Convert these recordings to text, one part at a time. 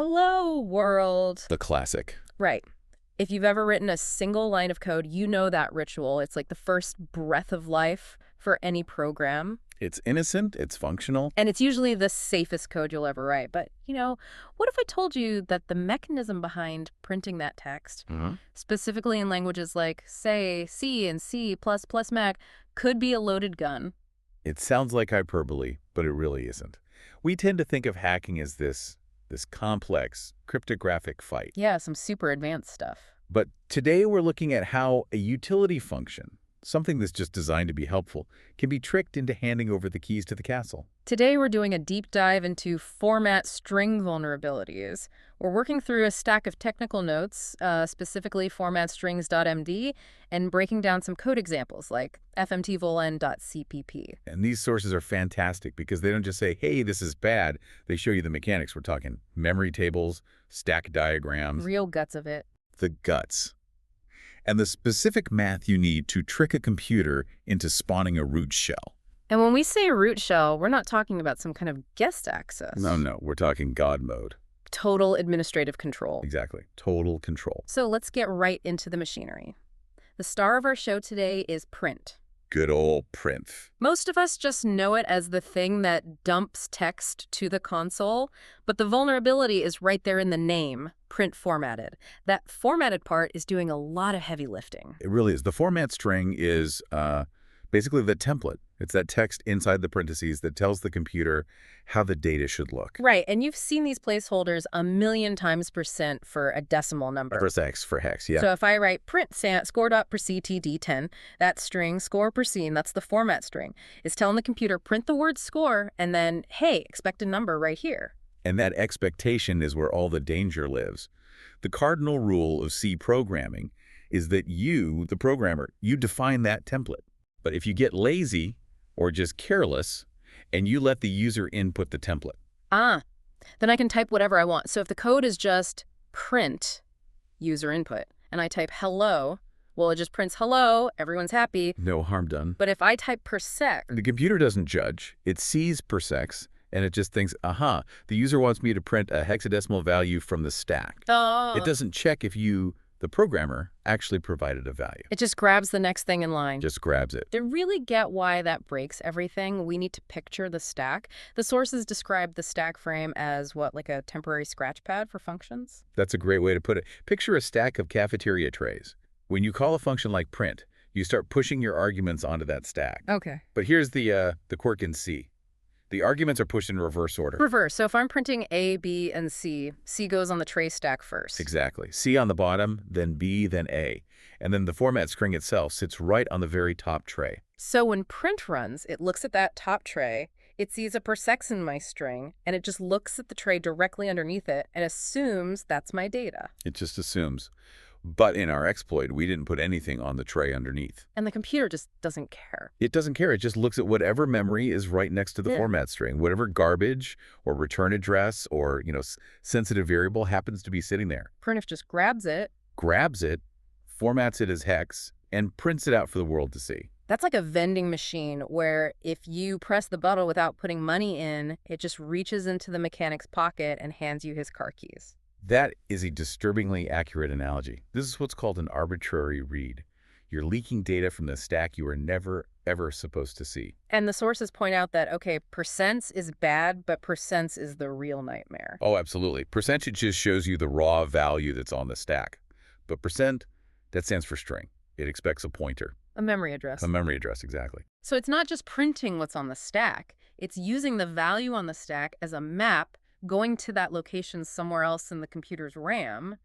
Hello, world. The classic. Right. If you've ever written a single line of code, you know that ritual. It's like the first breath of life for any program. It's innocent, it's functional. And it's usually the safest code you'll ever write. But, what if I told you that the mechanism behind printing that text, specifically in languages like, say, C and C++ Mac, could be a loaded gun? It sounds like hyperbole, but it really isn't. We tend to think of hacking as this complex, cryptographic fight. Yeah, some super advanced stuff. But today we're looking at how a utility function, something that's just designed to be helpful, can be tricked into handing over the keys to the castle. Today we're doing a deep dive into format string vulnerabilities. We're working through a stack of technical notes, specifically formatstrings.md, and breaking down some code examples like fmtvol.cpp. And these sources are fantastic because they don't just say, hey, this is bad. They show you the mechanics. We're talking memory tables, stack diagrams. Real guts of it. The guts. And the specific math you need to trick a computer into spawning a root shell. And when we say root shell, we're not talking about some kind of guest access. No, we're talking God mode. Total administrative control. Exactly. Total control. So let's get right into the machinery. The star of our show today is print. Good old printf. Most of us just know it as the thing that dumps text to the console, but the vulnerability is right there in the name, print formatted. That formatted part is doing a lot of heavy lifting. It really is. The format string is basically the template. It's that text inside the parentheses that tells the computer how the data should look. Right, and you've seen these placeholders a million times % for a decimal number. For hex, yeah. So if I write print score.per_td10, that string, score per scene, that's the format string, is telling the computer print the word score and then, hey, expect a number right here. And that expectation is where all the danger lives. The cardinal rule of C programming is that you, the programmer, you define that template. But if you get lazy or just careless and you let the user input the template. Then I can type whatever I want. So if the code is just print user input and I type hello, well, it just prints hello, everyone's happy. No harm done. But if I type persec, the computer doesn't judge. It sees persecs and it just thinks, aha, the user wants me to print a hexadecimal value from the stack. It doesn't check if you, the programmer, actually provided a value. It just grabs the next thing in line. Just grabs it. To really get why that breaks everything, we need to picture the stack. The sources describe the stack frame as what, like a temporary scratch pad for functions? That's a great way to put it. Picture a stack of cafeteria trays. When you call a function like print, you start pushing your arguments onto that stack. Okay. But here's the quirk in C. The arguments are pushed in reverse order. Reverse. So if I'm printing A, B, and C, C goes on the tray stack first. Exactly. C on the bottom, then B, then A. And then the format string itself sits right on the very top tray. So when print runs, it looks at that top tray, it sees a persecs in my string, and it just looks at the tray directly underneath it and assumes that's my data. It just assumes. But in our exploit, we didn't put anything on the tray underneath. And the computer just doesn't care. It doesn't care. It just looks at whatever memory is right next to the format string, whatever garbage or return address or, sensitive variable happens to be sitting there. Printf just grabs it, formats it as hex, and prints it out for the world to see. That's like a vending machine where if you press the button without putting money in, it just reaches into the mechanic's pocket and hands you his car keys. That is a disturbingly accurate analogy. This is what's called an arbitrary read. You're leaking data from the stack you were never, ever supposed to see. And the sources point out that, okay, percents is bad, but percents is the real nightmare. Oh, absolutely. Percentage just shows you the raw value that's on the stack. But percent, that stands for string. It expects a pointer. A memory address. A memory address, exactly. So it's not just printing what's on the stack. It's using the value on the stack as a map, going to that location somewhere else in the computer's RAM,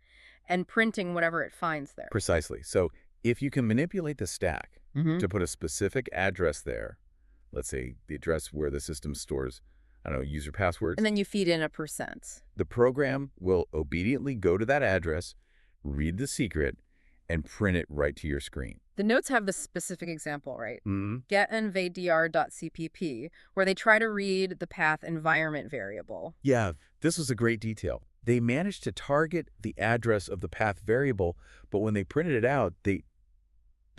and printing whatever it finds there. Precisely. So if you can manipulate the stack to put a specific address there, let's say the address where the system stores, user passwords. And then you feed in a percent. The program will obediently go to that address, read the secret, and print it right to your screen. The notes have the specific example, right? Getenvdr.cpp, where they try to read the path environment variable. Yeah, this was a great detail. They managed to target the address of the path variable, but when they printed it out, they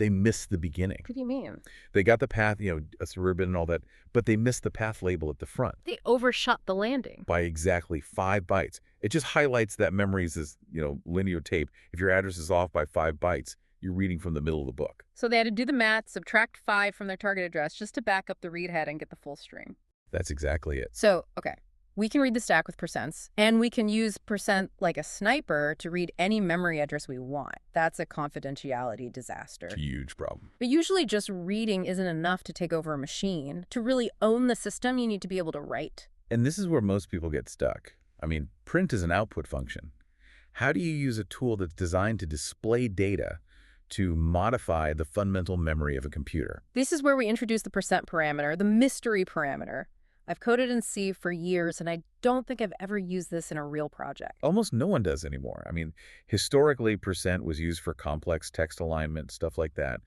missed the beginning. What do you mean? They got the path, a suburban and all that, but they missed the path label at the front. They overshot the landing. By exactly 5 bytes. It just highlights that memory is this, linear tape. If your address is off by 5 bytes, you're reading from the middle of the book. So they had to do the math, subtract 5 from their target address just to back up the read head and get the full string. That's exactly it. So, okay, we can read the stack with percents, and we can use percent like a sniper to read any memory address we want. That's a confidentiality disaster. Huge problem. But usually just reading isn't enough to take over a machine. To really own the system, you need to be able to write. And this is where most people get stuck. I mean, print is an output function. How do you use a tool that's designed to display data to modify the fundamental memory of a computer? This is where we introduce the percent parameter, the mystery parameter. I've coded in C for years, and I don't think I've ever used this in a real project. Almost no one does anymore. I mean, historically, percent was used for complex text alignment, stuff like that.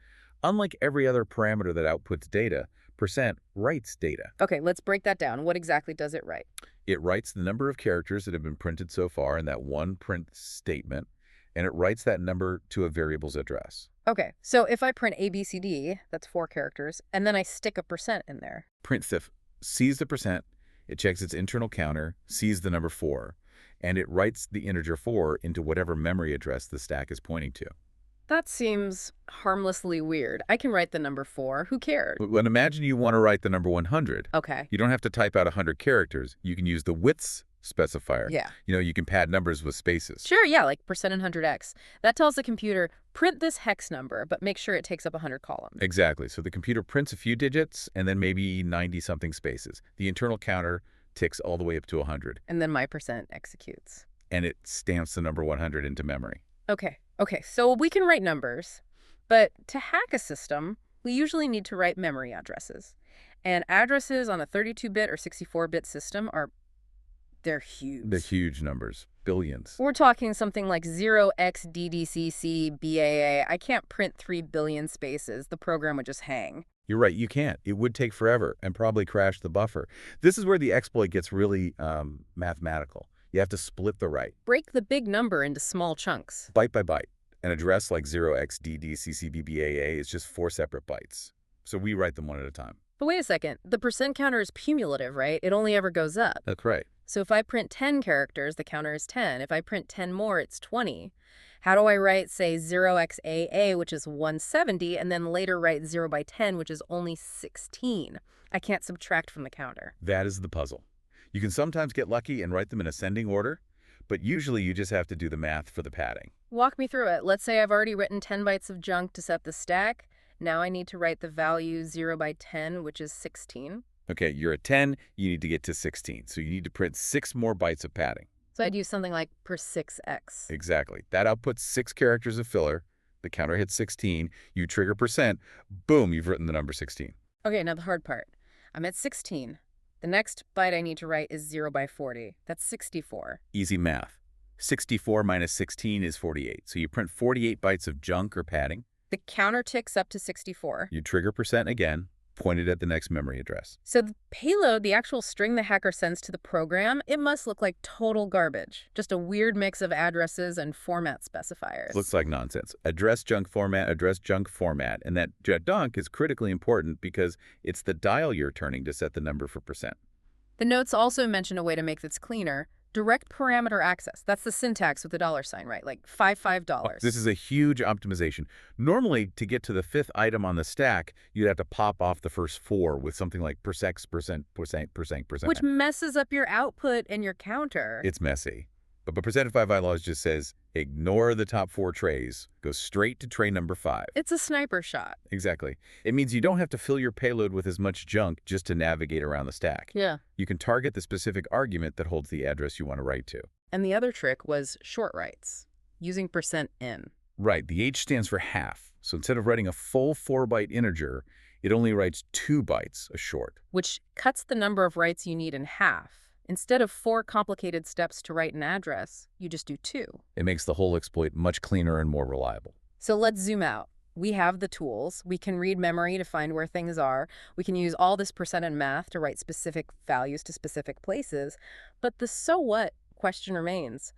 Unlike every other parameter that outputs data, percent writes data. Okay, let's break that down. What exactly does it write? It writes the number of characters that have been printed so far in that one print statement, and it writes that number to a variable's address. Okay, so if I print ABCD, that's 4 characters, and then I stick a percent in there. Printf sees the percent, it checks its internal counter, sees the number 4, and it writes the integer 4 into whatever memory address the stack is pointing to. That seems harmlessly weird. I can write the number 4. Who cares? But imagine you want to write the number 100. Okay. You don't have to type out 100 characters. You can use the widths specifier. Yeah. You can pad numbers with spaces. Sure, yeah, like percent and 100x. That tells the computer, print this hex number, but make sure it takes up 100 columns. Exactly. So the computer prints a few digits and then maybe 90-something spaces. The internal counter ticks all the way up to 100. And then my percent executes. And it stamps the number 100 into memory. Okay, so we can write numbers, but to hack a system, we usually need to write memory addresses. And addresses on a 32-bit or 64-bit system they're huge. They're huge numbers, billions. We're talking something like 0xDDCC BAA. I can't print 3 billion spaces. The program would just hang. You're right, you can't. It would take forever and probably crash the buffer. This is where the exploit gets really mathematical. You have to split the write. Break the big number into small chunks. Byte by byte. An address like 0xDDCCBBAA is just 4 separate bytes. So we write them one at a time. But wait a second. The percent counter is cumulative, right? It only ever goes up. That's right. So if I print 10 characters, the counter is 10. If I print 10 more, it's 20. How do I write, say, 0xAA, which is 170, and then later write 0 by 10, which is only 16? I can't subtract from the counter. That is the puzzle. You can sometimes get lucky and write them in ascending order, but usually you just have to do the math for the padding. Walk me through it. Let's say I've already written 10 bytes of junk to set the stack. Now I need to write the value 0 by 10, which is 16. Okay, you're at 10, you need to get to 16. So you need to print 6 more bytes of padding. So I'd use something like per 6x. Exactly. That outputs 6 characters of filler. The counter hits 16. You trigger percent. Boom, you've written the number 16. Okay, now the hard part. I'm at 16. The next byte I need to write is 0 by 40. That's 64. Easy math. 64 minus 16 is 48. So you print 48 bytes of junk or padding. The counter ticks up to 64. You trigger percent again, pointed at the next memory address. So the payload, the actual string the hacker sends to the program, it must look like total garbage. Just a weird mix of addresses and format specifiers. Looks like nonsense. Address junk format, and that junk is critically important because it's the dial you're turning to set the number for percent. The notes also mention a way to make this cleaner. Direct parameter access. That's the syntax with the $sign, right? Like $5. Oh, this is a huge optimization. Normally, to get to the 5th item on the stack, you'd have to pop off the first 4 with something like percent. Which messes up your output and your counter. It's messy. But percent5 bylaws just says, ignore the top 4 trays. Go straight to tray number 5. It's a sniper shot. Exactly. It means you don't have to fill your payload with as much junk just to navigate around the stack. Yeah. You can target the specific argument that holds the address you want to write to. And the other trick was short writes, using %n. Right. The H stands for half. So instead of writing a full 4-byte integer, it only writes 2 bytes, a short. Which cuts the number of writes you need in half. Instead of 4 complicated steps to write an address, you just do 2. It makes the whole exploit much cleaner and more reliable. So let's zoom out. We have the tools. We can read memory to find where things are. We can use all this percent and math to write specific values to specific places. But the so what question remains.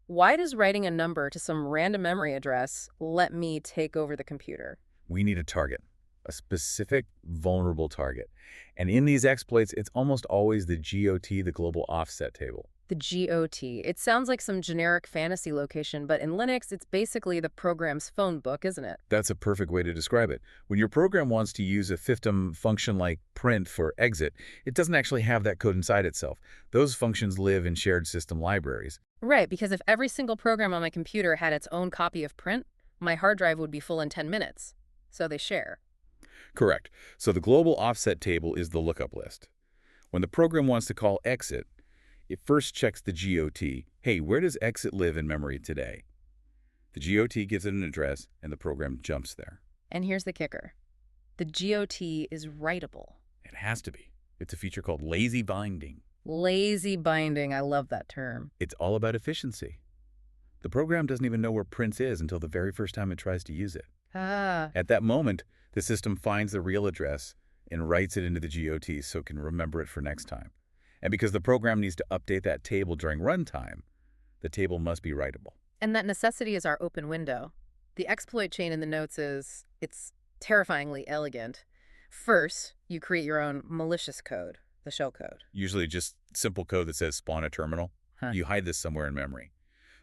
Why does writing a number to some random memory address let me take over the computer? We need a target. A specific vulnerable target. And in these exploits, it's almost always the GOT, the global offset table. The GOT. It sounds like some generic fantasy location, but in Linux, it's basically the program's phone book, isn't it? That's a perfect way to describe it. When your program wants to use a FIFTM function like print for exit, it doesn't actually have that code inside itself. Those functions live in shared system libraries. Right, because if every single program on my computer had its own copy of print, my hard drive would be full in 10 minutes. So they share. Correct. So the global offset table is the lookup list. When the program wants to call exit, it first checks the GOT. Hey, where does exit live in memory today? The GOT gives it an address, and the program jumps there. And here's the kicker. The GOT is writable. It has to be. It's a feature called lazy binding. Lazy binding, I love that term. It's all about efficiency. The program doesn't even know where prints is until the very first time it tries to use it. Ah, At that moment, the system finds the real address and writes it into the GOT so it can remember it for next time. And because the program needs to update that table during runtime, the table must be writable. and that necessity is our open window. The exploit chain in the notes it's terrifyingly elegant. First, you create your own malicious code, the shell code. Usually just simple code that says spawn a terminal. Huh. You hide this somewhere in memory.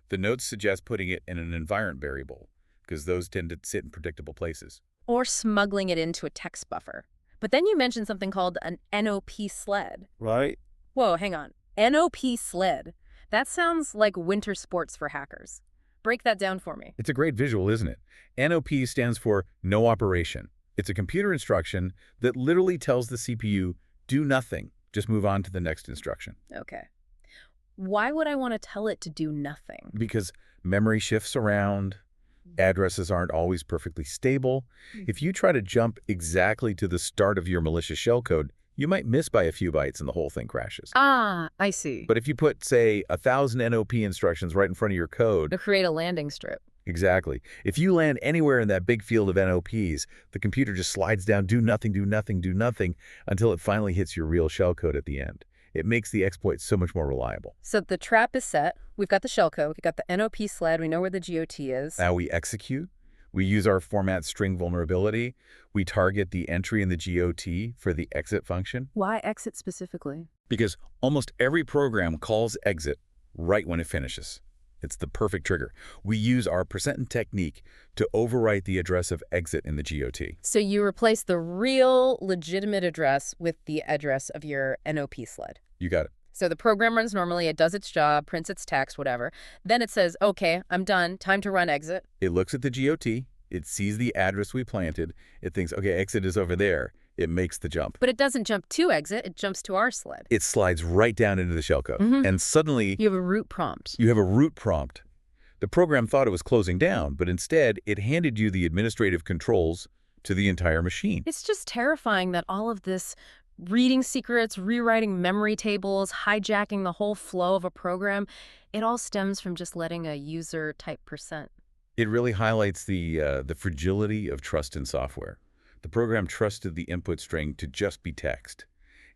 The notes suggest putting it in an environment variable because those tend to sit in predictable places. Or smuggling it into a text buffer. But then you mentioned something called an NOP sled. Right. Whoa, hang on. NOP sled. That sounds like winter sports for hackers. Break that down for me. It's a great visual, isn't it? NOP stands for no operation. It's a computer instruction that literally tells the CPU, do nothing, just move on to the next instruction. Okay. Why would I want to tell it to do nothing? Because memory shifts around, addresses aren't always perfectly stable. If you try to jump exactly to the start of your malicious shellcode, you might miss by a few bytes and the whole thing crashes. Ah, I see. But if you put, say, 1,000 NOP instructions right in front of your code, To create a landing strip. exactly. If you land anywhere in that big field of NOPs, the computer just slides down, do nothing, do nothing, do nothing, until it finally hits your real shellcode at the end. It makes the exploit so much more reliable. So the trap is set. We've got the shellcode. We've got the NOP sled. We know where the GOT is. Now we execute. We use our format string vulnerability. We target the entry in the GOT for the exit function. Why exit specifically? Because almost every program calls exit right when it finishes. It's the perfect trigger. We use our % technique to overwrite the address of exit in the GOT. So you replace the real legitimate address with the address of your NOP sled. You got it. So the program runs normally, it does its job, prints its text, whatever. Then it says, okay, I'm done, time to run exit. It looks at the GOT. It sees the address we planted. It thinks, okay, exit is over there. It makes the jump. But it doesn't jump to exit, it jumps to our sled. It slides right down into the shellcode. And suddenly, You have a root prompt. you have a root prompt. The program thought it was closing down, but instead, it handed you the administrative controls to the entire machine. It's just terrifying that all of this reading secrets, rewriting memory tables, hijacking the whole flow of a program, it all stems from just letting a user type %. It really highlights the fragility of trust in software. The program trusted the input string to just be text.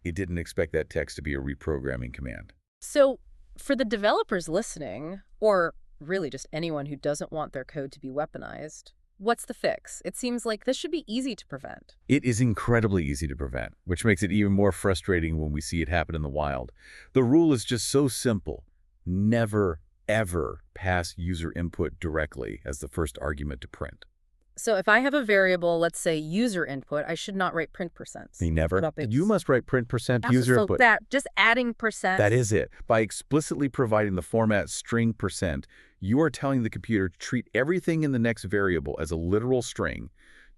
It didn't expect that text to be a reprogramming command. So for the developers listening, or really just anyone who doesn't want their code to be weaponized, what's the fix? It seems like this should be easy to prevent. It is incredibly easy to prevent, which makes it even more frustrating when we see it happen in the wild. The rule is just so simple. Never, ever pass user input directly as the first argument to print. So if I have a variable, let's say user input, I should not write print %. Never. You must write print % user so input. that, just adding %. That is it. By explicitly providing the format string %, you are telling the computer to treat everything in the next variable as a literal string.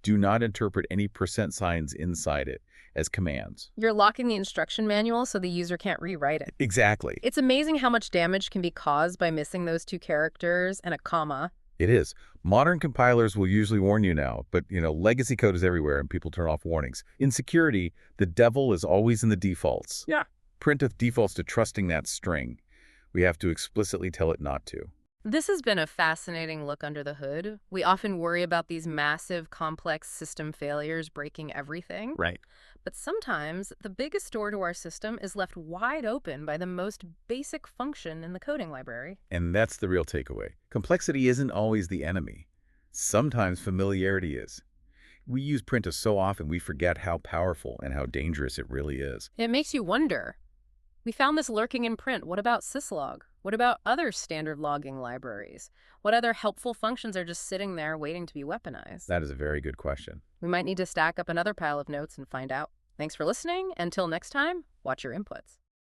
Do not interpret any % signs inside it as commands. You're locking the instruction manual so the user can't rewrite it. Exactly. It's amazing how much damage can be caused by missing those two characters and a comma. It is. Modern compilers will usually warn you now, but legacy code is everywhere and people turn off warnings. In security, the devil is always in the defaults. Yeah. Printf defaults to trusting that string. We have to explicitly tell it not to. This has been a fascinating look under the hood. We often worry about these massive, complex system failures breaking everything. Right. But sometimes the biggest door to our system is left wide open by the most basic function in the coding library. And that's the real takeaway. Complexity isn't always the enemy. Sometimes familiarity is. We use printf so often we forget how powerful and how dangerous it really is. It makes you wonder, We found this lurking in print. What about syslog? What about other standard logging libraries? What other helpful functions are just sitting there waiting to be weaponized? That is a very good question. We might need to stack up another pile of notes and find out. Thanks for listening. Until next time, watch your inputs.